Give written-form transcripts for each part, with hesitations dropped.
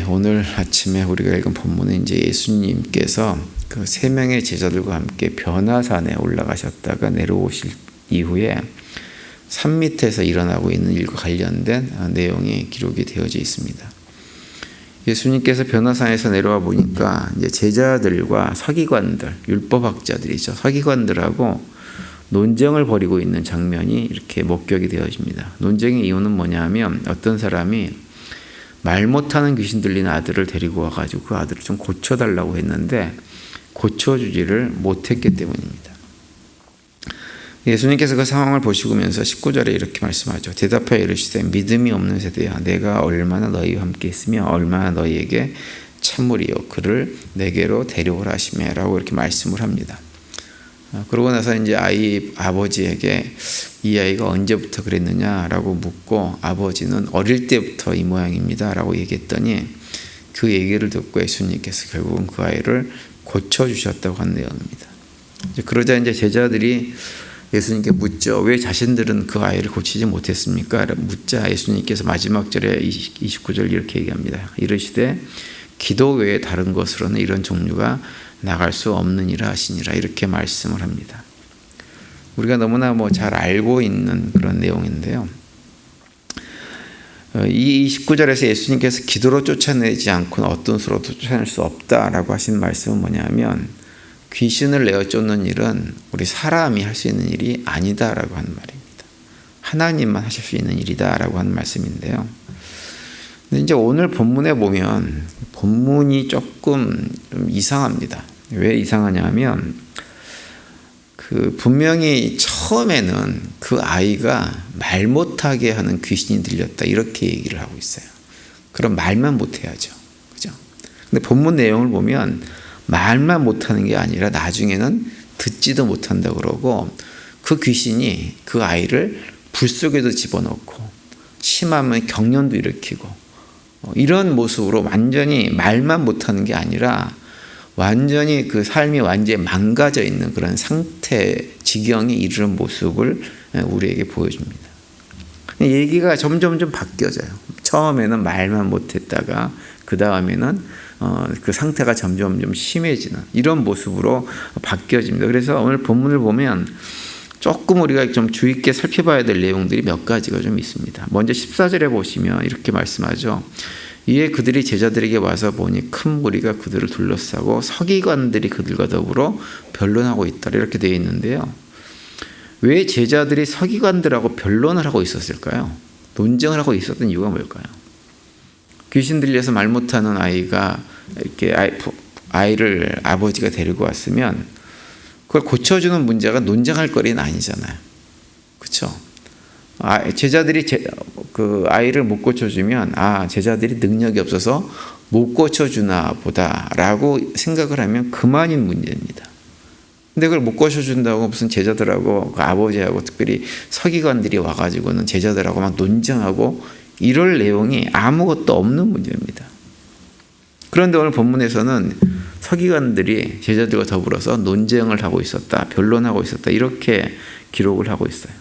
오늘 아침에 우리가 읽은 본문은 이제 예수님께서 그 세 명의 제자들과 함께 변화산에 올라가셨다가 내려오실 이후에 산 밑에서 일어나고 있는 일과 관련된 내용이 기록이 되어져 있습니다. 예수님께서 변화산에서 내려와 보니까 이제 제자들과 서기관들, 율법학자들이죠. 서기관들하고 논쟁을 벌이고 있는 장면이 이렇게 목격이 되어집니다. 논쟁의 이유는 뭐냐면 어떤 사람이 말 못하는 귀신 들린 아들을 데리고 와가지고 그 아들을 좀 고쳐달라고 했는데 고쳐주지를 못했기 때문입니다. 예수님께서 그 상황을 보시면서 19절에 이렇게 말씀하죠. 대답하여 이르시되 믿음이 없는 세대야 내가 얼마나 너희와 함께 있으며 얼마나 너희에게 참으리요 그를 내게로 데려오라 하시매 라고 이렇게 말씀을 합니다. 그러고 나서 이제 아버지에게 이 아이가 언제부터 그랬느냐라고 묻고 아버지는 어릴 때부터 이 모양입니다 라고 얘기했더니 그 얘기를 듣고 예수님께서 결국은 그 아이를 고쳐주셨다고 하는 내용입니다. 그러자 이제 제자들이 예수님께 묻죠. 왜 자신들은 그 아이를 고치지 못했습니까? 묻자 예수님께서 마지막 절에 29절 이렇게 얘기합니다. 이르시되 기도 외에 다른 것으로는 이런 종류가 나갈 수 없느니라 하시니라 이렇게 말씀을 합니다. 우리가 너무나 잘 알고 있는 그런 내용인데요. 이 29절에서 예수님께서 기도로 쫓아내지 않고는 어떤 수로도 쫓아낼 수 없다라고 하신 말씀은 뭐냐면 귀신을 내어 쫓는 일은 우리 사람이 할 수 있는 일이 아니다라고 하는 말입니다. 하나님만 하실 수 있는 일이다라고 하는 말씀인데요. 근데 이제 오늘 본문에 보면 본문이 조금 좀 이상합니다. 왜 이상하냐면 분명히 처음에는 그 아이가 말 못하게 하는 귀신이 들렸다 이렇게 얘기를 하고 있어요. 그럼 말만 못해야죠, 그죠? 근데 본문 내용을 보면 말만 못하는 게 아니라 나중에는 듣지도 못한다 그러고 그 귀신이 그 아이를 불 속에도 집어넣고 심하면 경련도 일으키고 이런 모습으로 완전히 말만 못하는 게 아니라 완전히 그 삶이 완전히 망가져 있는 그런 상태, 지경에 이르는 모습을 우리에게 보여줍니다. 얘기가 점점 좀 바뀌어져요. 처음에는 말만 못했다가 그 다음에는 그 상태가 점점 좀 심해지는 이런 모습으로 바뀌어집니다. 그래서 오늘 본문을 보면 조금 우리가 좀 주의 있게 살펴봐야 될 내용들이 몇 가지가 좀 있습니다. 먼저 14절에 보시면 이렇게 말씀하죠. 이에 그들이 제자들에게 와서 보니 큰 무리가 그들을 둘러싸고 서기관들이 그들과 더불어 변론하고 있다 이렇게 되어 있는데요. 왜 제자들이 서기관들하고 변론을 하고 있었을까요? 논쟁을 하고 있었던 이유가 뭘까요? 귀신 들려서 말 못하는 아이가 이렇게 아이를 아버지가 데리고 왔으면 그걸 고쳐주는 문제가 논쟁할 거리는 아니잖아요. 그렇죠? 제자들이 그 아이를 못 고쳐주면 제자들이 능력이 없어서 못 고쳐주나 보다라고 생각을 하면 그만인 문제입니다. 근데 그걸 못 고쳐준다고 무슨 제자들하고 그 아버지하고 특별히 서기관들이 와가지고는 제자들하고 막 논쟁하고 이럴 내용이 아무것도 없는 문제입니다. 그런데 오늘 본문에서는 서기관들이 제자들과 더불어서 논쟁을 하고 있었다, 변론하고 있었다 이렇게 기록을 하고 있어요.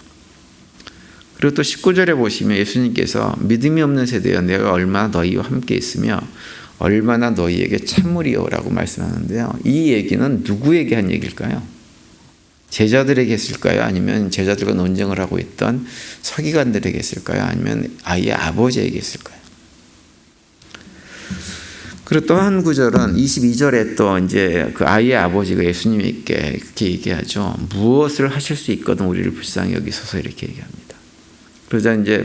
그리고 또 19절에 보시면 예수님께서 믿음이 없는 세대여 내가 얼마나 너희와 함께 있으며 얼마나 너희에게 참으리요 라고 말씀하는데요. 이 얘기는 누구에게 한 얘기일까요? 제자들에게 했을까요? 아니면 제자들과 논쟁을 하고 있던 서기관들에게 했을까요? 아니면 아이의 아버지에게 했을까요? 그리고 또 한 구절은 22절에 또 이제 그 아이의 아버지가 예수님께 그렇게 얘기하죠. 무엇을 하실 수 있거든 우리를 불쌍히 여기소서 이렇게 얘기합니다. 그러자 이제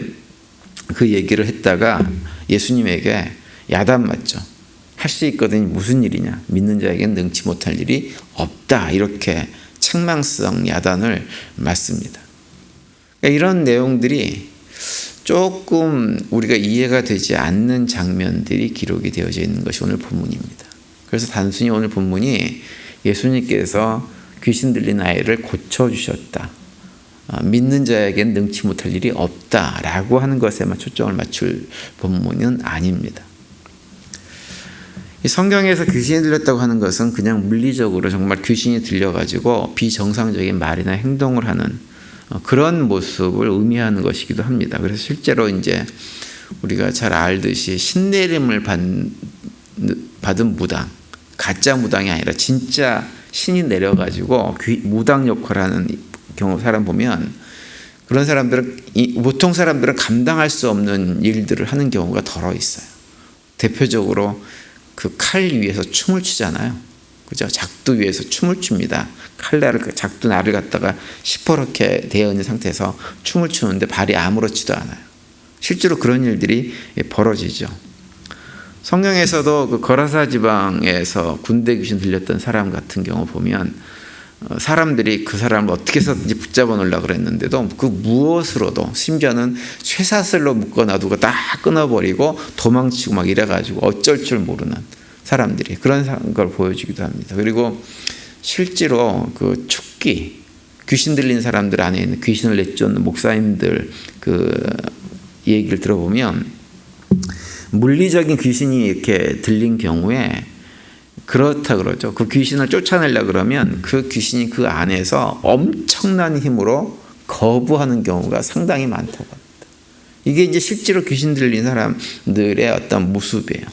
그 얘기를 했다가 예수님에게 야단 맞죠. 할 수 있거든 무슨 일이냐. 믿는 자에게는 능치 못할 일이 없다. 이렇게 책망성 야단을 맞습니다. 그러니까 이런 내용들이 조금 우리가 이해가 되지 않는 장면들이 기록이 되어져 있는 것이 오늘 본문입니다. 그래서 단순히 오늘 본문이 예수님께서 귀신 들린 아이를 고쳐주셨다. 믿는 자에게는 능치 못할 일이 없다라고 하는 것에만 초점을 맞출 본문은 아닙니다. 이 성경에서 귀신이 들렸다고 하는 것은 그냥 물리적으로 정말 귀신이 들려가지고 비정상적인 말이나 행동을 하는 그런 모습을 의미하는 것이기도 합니다. 그래서 실제로 이제 우리가 잘 알듯이 신내림을 받은 무당, 가짜 무당이 아니라 진짜 신이 내려가지고 무당 역할하는 경우 사람 보면 그런 사람들은 보통 사람들은 감당할 수 없는 일들을 하는 경우가 덜어 있어요. 대표적으로 그 칼 위에서 춤을 추잖아요. 그죠? 작두 위에서 춤을 춥니다. 작두 날을 갖다가 시퍼렇게 되어 있는 상태에서 춤을 추는데 발이 아무렇지도 않아요. 실제로 그런 일들이 벌어지죠. 성경에서도 그 거라사 지방에서 군대 귀신 들렸던 사람 같은 경우 보면 사람들이 그 사람을 어떻게 해서든지 붙잡아 놓으려고 그랬는데도 그 무엇으로도 심지어는 쇠사슬로 묶어놔두고 다 끊어버리고 도망치고 막 이래가지고 어쩔 줄 모르는 사람들이 그런 걸 보여주기도 합니다. 그리고 실제로 그 축기, 귀신 들린 사람들 안에 있는 귀신을 내쫓는 목사님들 그 얘기를 들어보면 물리적인 귀신이 이렇게 들린 경우에 그렇다 그러죠. 그 귀신을 쫓아내려고 그러면 그 귀신이 그 안에서 엄청난 힘으로 거부하는 경우가 상당히 많다고 합니다. 이게 이제 실제로 귀신 들린 사람들의 어떤 모습이에요.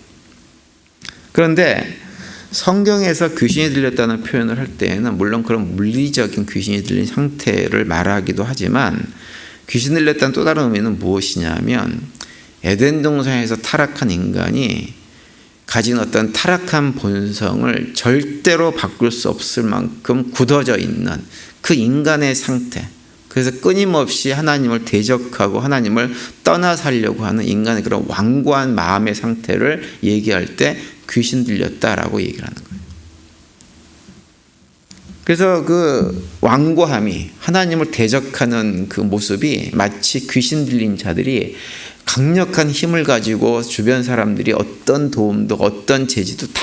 그런데 성경에서 귀신이 들렸다는 표현을 할 때에는 물론 그런 물리적인 귀신이 들린 상태를 말하기도 하지만 귀신 들렸다는 또 다른 의미는 무엇이냐면 에덴 동산에서 타락한 인간이 가진 어떤 타락한 본성을 절대로 바꿀 수 없을 만큼 굳어져 있는 그 인간의 상태. 그래서 끊임없이 하나님을 대적하고 하나님을 떠나 살려고 하는 인간의 그런 완고한 마음의 상태를 얘기할 때 귀신 들렸다라고 얘기를 하는 거예요. 그래서 그 완고함이 하나님을 대적하는 그 모습이 마치 귀신 들린 자들이 강력한 힘을 가지고 주변 사람들이 어떤 도움도 어떤 제지도 다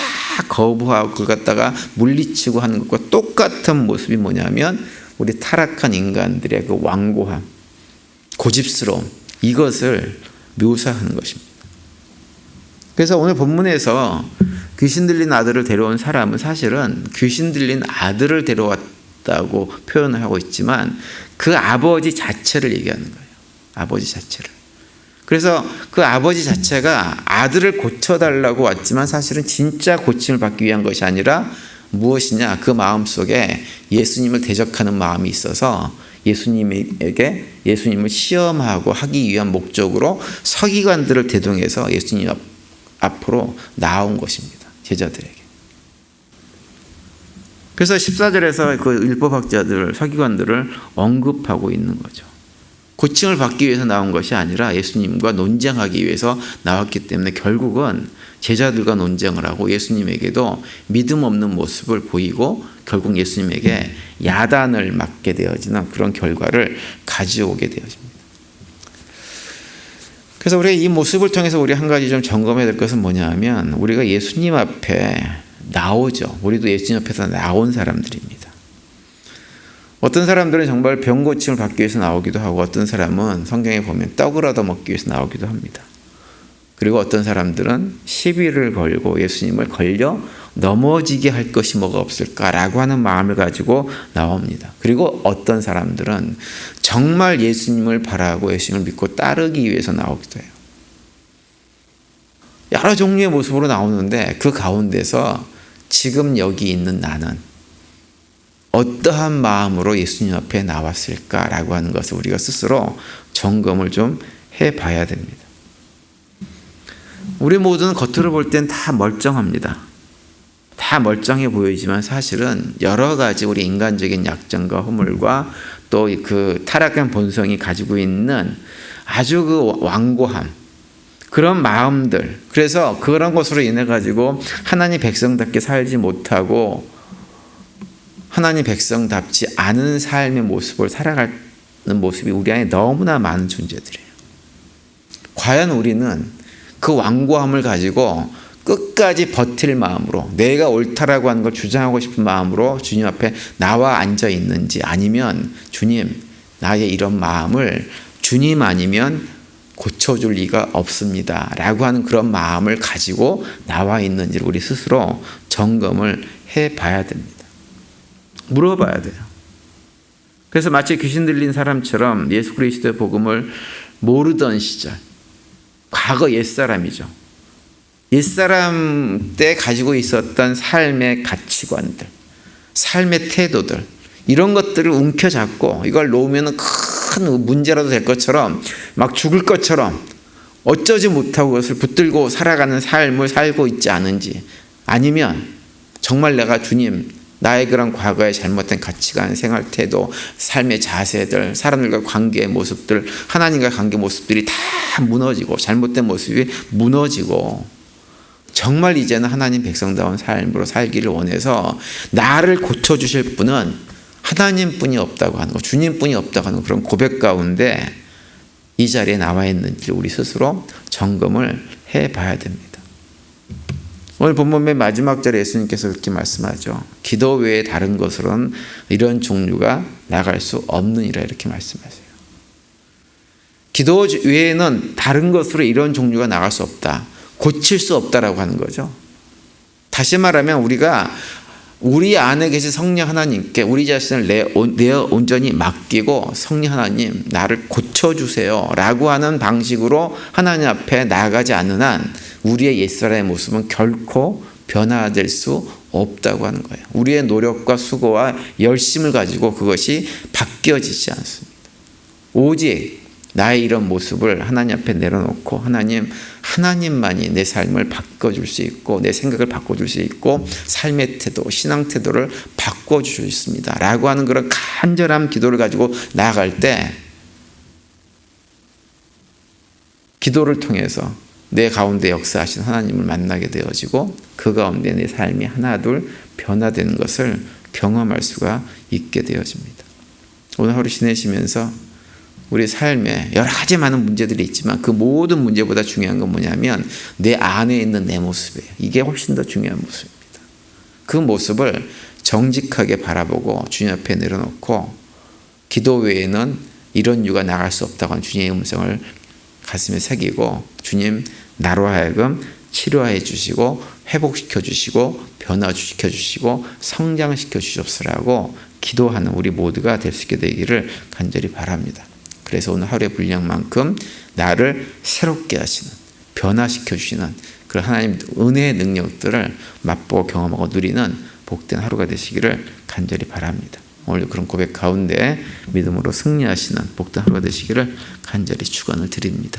거부하고 그걸 갖다가 물리치고 하는 것과 똑같은 모습이 뭐냐면 우리 타락한 인간들의 그 완고함, 고집스러움 이것을 묘사하는 것입니다. 그래서 오늘 본문에서 귀신 들린 아들을 데려온 사람은 사실은 귀신 들린 아들을 데려왔다고 표현을 하고 있지만 그 아버지 자체를 얘기하는 거예요. 아버지 자체를. 그래서 그 아버지 자체가 아들을 고쳐달라고 왔지만 사실은 진짜 고침을 받기 위한 것이 아니라 무엇이냐, 그 마음속에 예수님을 대적하는 마음이 있어서 예수님을 시험하고 하기 위한 목적으로 서기관들을 대동해서 예수님 앞으로 나온 것입니다. 제자들에게. 그래서 14절에서 그 율법학자들, 서기관들을 언급하고 있는 거죠. 고침을 받기 위해서 나온 것이 아니라 예수님과 논쟁하기 위해서 나왔기 때문에 결국은 제자들과 논쟁을 하고 예수님에게도 믿음 없는 모습을 보이고 결국 예수님에게 야단을 맞게 되어지는 그런 결과를 가져오게 되어집니다. 그래서 우리가 이 모습을 통해서 우리 한 가지 좀 점검해야 될 것은 뭐냐면 우리가 예수님 앞에 나오죠. 우리도 예수님 앞에서 나온 사람들입니다. 어떤 사람들은 정말 병 고침을 받기 위해서 나오기도 하고 어떤 사람은 성경에 보면 떡을 얻어먹기 위해서 나오기도 합니다. 그리고 어떤 사람들은 시비를 걸고 예수님을 걸려 넘어지게 할 것이 뭐가 없을까라고 하는 마음을 가지고 나옵니다. 그리고 어떤 사람들은 정말 예수님을 바라고 예수님을 믿고 따르기 위해서 나오기도 해요. 여러 종류의 모습으로 나오는데 그 가운데서 지금 여기 있는 나는 어떠한 마음으로 예수님 앞에 나왔을까라고 하는 것을 우리가 스스로 점검을 좀 해봐야 됩니다. 우리 모두는 겉으로 볼 땐 다 멀쩡합니다. 다 멀쩡해 보이지만 사실은 여러 가지 우리 인간적인 약점과 허물과 또 그 타락한 본성이 가지고 있는 아주 그 완고함, 그런 마음들, 그래서 그런 것으로 인해 가지고 하나님 백성답게 살지 못하고 하나님 백성답지 않은 삶의 모습을 살아가는 모습이 우리 안에 너무나 많은 존재들이에요. 과연 우리는 그 완고함을 가지고 끝까지 버틸 마음으로 내가 옳다라고 하는 걸 주장하고 싶은 마음으로 주님 앞에 나와 앉아 있는지 아니면 주님 나의 이런 마음을 주님 아니면 고쳐줄 리가 없습니다 라고 하는 그런 마음을 가지고 나와 있는지를 우리 스스로 점검을 해봐야 됩니다. 물어봐야 돼요. 그래서 마치 귀신 들린 사람처럼 예수 그리스도의 복음을 모르던 시절, 과거 옛사람이죠. 옛사람 때 가지고 있었던 삶의 가치관들, 삶의 태도들, 이런 것들을 움켜잡고 이걸 놓으면 큰 문제라도 될 것처럼, 막 죽을 것처럼 어쩌지 못하고 그것을 붙들고 살아가는 삶을 살고 있지 않은지, 아니면 정말 내가 주님, 나의 그런 과거의 잘못된 가치관, 생활 태도, 삶의 자세들, 사람들과 관계의 모습들, 하나님과 관계 모습들이 다 무너지고, 잘못된 모습이 무너지고, 정말 이제는 하나님 백성다운 삶으로 살기를 원해서 나를 고쳐주실 분은 하나님뿐이 없다고 하는 거, 주님뿐이 없다고 하는 그런 고백 가운데 이 자리에 나와 있는지 우리 스스로 점검을 해봐야 됩니다. 오늘 본문 맨 마지막 절에 예수님께서 그렇게 말씀하죠. 기도 외에 다른 것으로는 이런 종류가 나갈 수 없느니라, 이렇게 말씀하세요. 기도 외에는 다른 것으로 이런 종류가 나갈 수 없다, 고칠 수 없다라고 하는 거죠. 다시 말하면 우리가 우리 안에 계신 성령 하나님께 우리 자신을 내어 온전히 맡기고, 성령 하나님 나를 고쳐주세요 라고 하는 방식으로 하나님 앞에 나아가지 않는 한 우리의 옛사람의 모습은 결코 변화될 수 없다고 하는 거예요. 우리의 노력과 수고와 열심을 가지고 그것이 바뀌어지지 않습니다. 오직 나의 이런 모습을 하나님 앞에 내려놓고, 하나님만이 내 삶을 바꿔줄 수 있고, 내 생각을 바꿔줄 수 있고, 삶의 태도, 신앙 태도를 바꿔줄 수 있습니다 라고 하는 그런 간절한 기도를 가지고 나아갈 때, 기도를 통해서 내 가운데 역사하신 하나님을 만나게 되어지고, 그 가운데 내 삶이 하나둘 변화되는 것을 경험할 수가 있게 되어집니다. 오늘 하루 지내시면서 우리 삶에 여러 가지 많은 문제들이 있지만 그 모든 문제보다 중요한 건 뭐냐면 내 안에 있는 내 모습이에요. 이게 훨씬 더 중요한 모습입니다. 그 모습을 정직하게 바라보고 주님 앞에 내려놓고, 기도 외에는 이런 이유가 나갈 수 없다고 하는 주님의 음성을 가슴에 새기고, 주님 나로 하여금 치료해 주시고 회복시켜 주시고 변화시켜 주시고 성장시켜 주시옵소서라고 기도하는 우리 모두가 될 수 있게 되기를 간절히 바랍니다. 그래서 오늘 하루의 분량만큼 나를 새롭게 하시는, 변화시켜 주시는 그런 하나님 은혜의 능력들을 맛보고 경험하고 누리는 복된 하루가 되시기를 간절히 바랍니다. 오늘 그런 고백 가운데 믿음으로 승리하시는 복된 하루가 되시기를 간절히 축원을 드립니다.